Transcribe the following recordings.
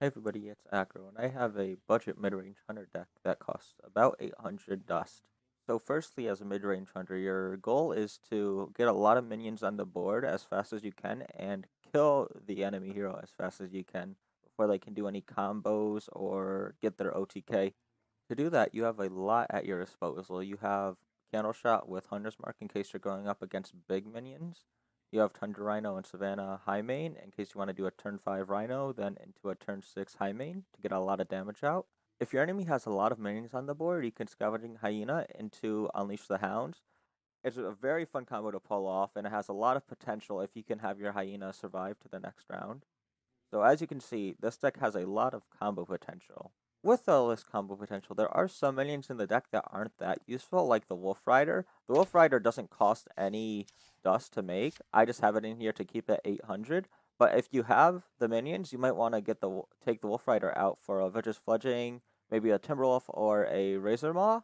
Hey everybody, it's Acro, and I have a budget mid-range hunter deck that costs about 800 dust. So firstly, as a mid-range hunter, your goal is to get a lot of minions on the board as fast as you can and kill the enemy hero as fast as you can before they can do any combos or get their OTK. To do that, you have a lot at your disposal. You have Candle Shot with Hunter's Mark in case you're going up against big minions. You have Tundra Rhino and Savannah High Main in case you want to do a turn 5 Rhino, then into a turn 6 High Main to get a lot of damage out. If your enemy has a lot of minions on the board, you can Scavenging Hyena into Unleash the Hounds. It's a very fun combo to pull off, and it has a lot of potential if you can have your Hyena survive to the next round. So as you can see, this deck has a lot of combo potential. With all this combo potential, there are some minions in the deck that aren't that useful, like the Wolf Rider. The Wolf Rider doesn't cost any dust to make. I just have it in here to keep it 800. But if you have the minions, you might want to take the Wolf Rider out for a Vicious Fledging, maybe a Timberwolf or a Razor Maw.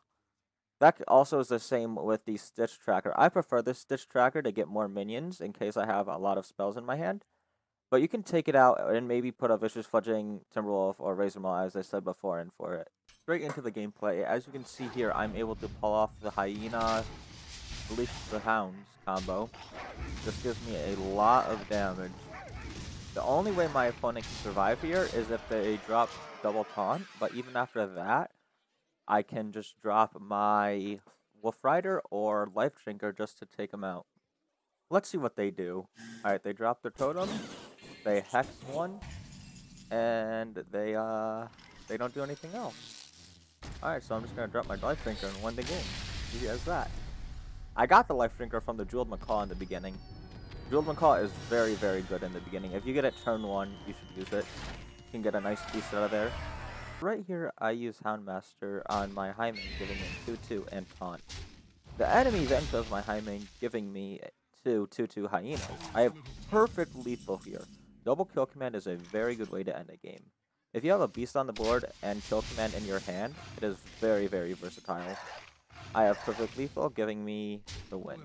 That also is the same with the Stitch Tracker. I prefer the Stitch Tracker to get more minions in case I have a lot of spells in my hand. But you can take it out and maybe put a Vicious Fledging, Timberwolf, or Razor Maw, as I said before, in for it. Straight into the gameplay. As you can see here, I'm able to pull off the Hyena, Release the Hounds combo. This gives me a lot of damage. The only way my opponent can survive here is if they drop double taunt, but even after that, I can just drop my Wolf Rider or Life Drinker just to take them out. Let's see what they do. Alright, they drop their totem. They hex one, and they don't do anything else. Alright, so I'm just gonna drop my Life Drinker and win the game. Easy as that. I got the Life Drinker from the Jeweled Macaw in the beginning. Jeweled Macaw is very, very good in the beginning. If you get it turn 1, you should use it. You can get a nice piece out of there. Right here, I use Houndmaster on my High Main, giving me 2-2 and taunt. The enemy then kills my High Main, giving me 2-2 Hyenas. I have perfect lethal here. Double kill command is a very good way to end a game. If you have a beast on the board and kill command in your hand, it is very, very versatile. I have perfect lethal, giving me the win.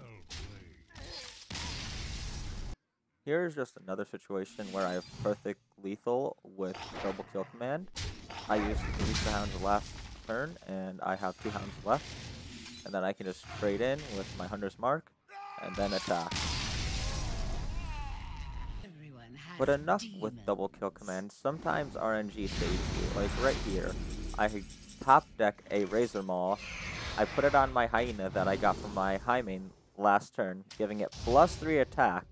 Here's just another situation where I have perfect lethal with double kill command. I used Release the Hounds last turn, and I have 2 Hounds left. And then I can just trade in with my Hunter's Mark, and then attack. But enough with double kill commands. Sometimes RNG saves you. Like right here, I top deck a Razor Maw. I put it on my Hyena that I got from my High Main last turn, giving it +3 attack,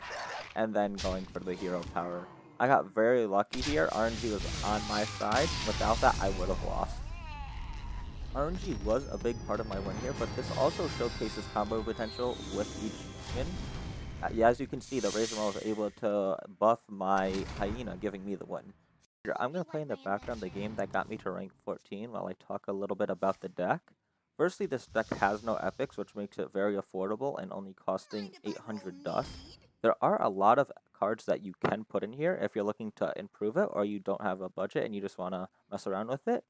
and then going for the hero power. I got very lucky here. RNG was on my side. Without that, I would have lost. RNG was a big part of my win here, but this also showcases combo potential with each win. Yeah, as you can see, the Razor Maw was able to buff my Hyena, giving me the win. I'm going to play in the background the game that got me to rank 14 while I talk a little bit about the deck. Firstly, this deck has no epics, which makes it very affordable and only costing 800 dust. There are a lot of cards that you can put in here if you're looking to improve it or you don't have a budget and you just want to mess around with it.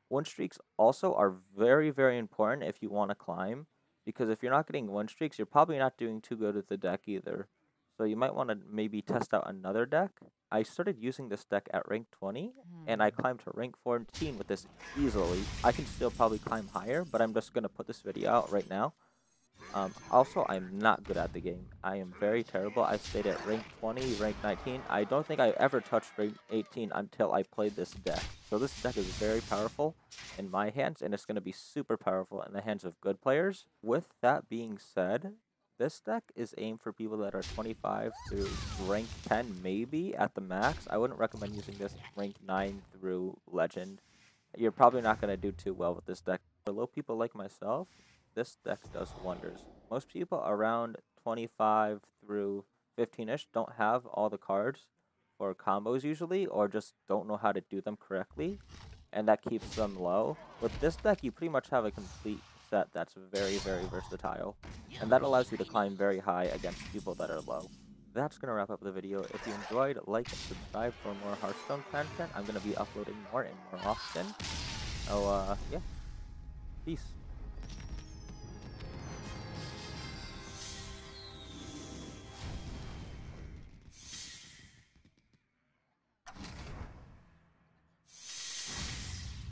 Win streaks also are very, very important if you want to climb, because if you're not getting win streaks, you're probably not doing too good with the deck either. So you might want to maybe test out another deck. I started using this deck at rank 20, and I climbed to rank 14 with this easily. I can still probably climb higher, but I'm just going to put this video out right now. Also, I'm not good at the game. I am very terrible. I stayed at rank 20, rank 19. I don't think I ever touched rank 18 until I played this deck. So this deck is very powerful in my hands, and it's going to be super powerful in the hands of good players. With that being said, this deck is aimed for people that are 25 to rank 10 maybe at the max. I wouldn't recommend using this rank 9 through legend. You're probably not going to do too well with this deck. For low people like myself, this deck does wonders. Most people around 25 through 15-ish don't have all the cards for combos usually, or just don't know how to do them correctly, and that keeps them low. With this deck, you pretty much have a complete set that's very, very versatile, and that allows you to climb very high against people that are low. That's going to wrap up the video. If you enjoyed, like and subscribe for more Hearthstone content. I'm going to be uploading more and more often. So, yeah. Peace.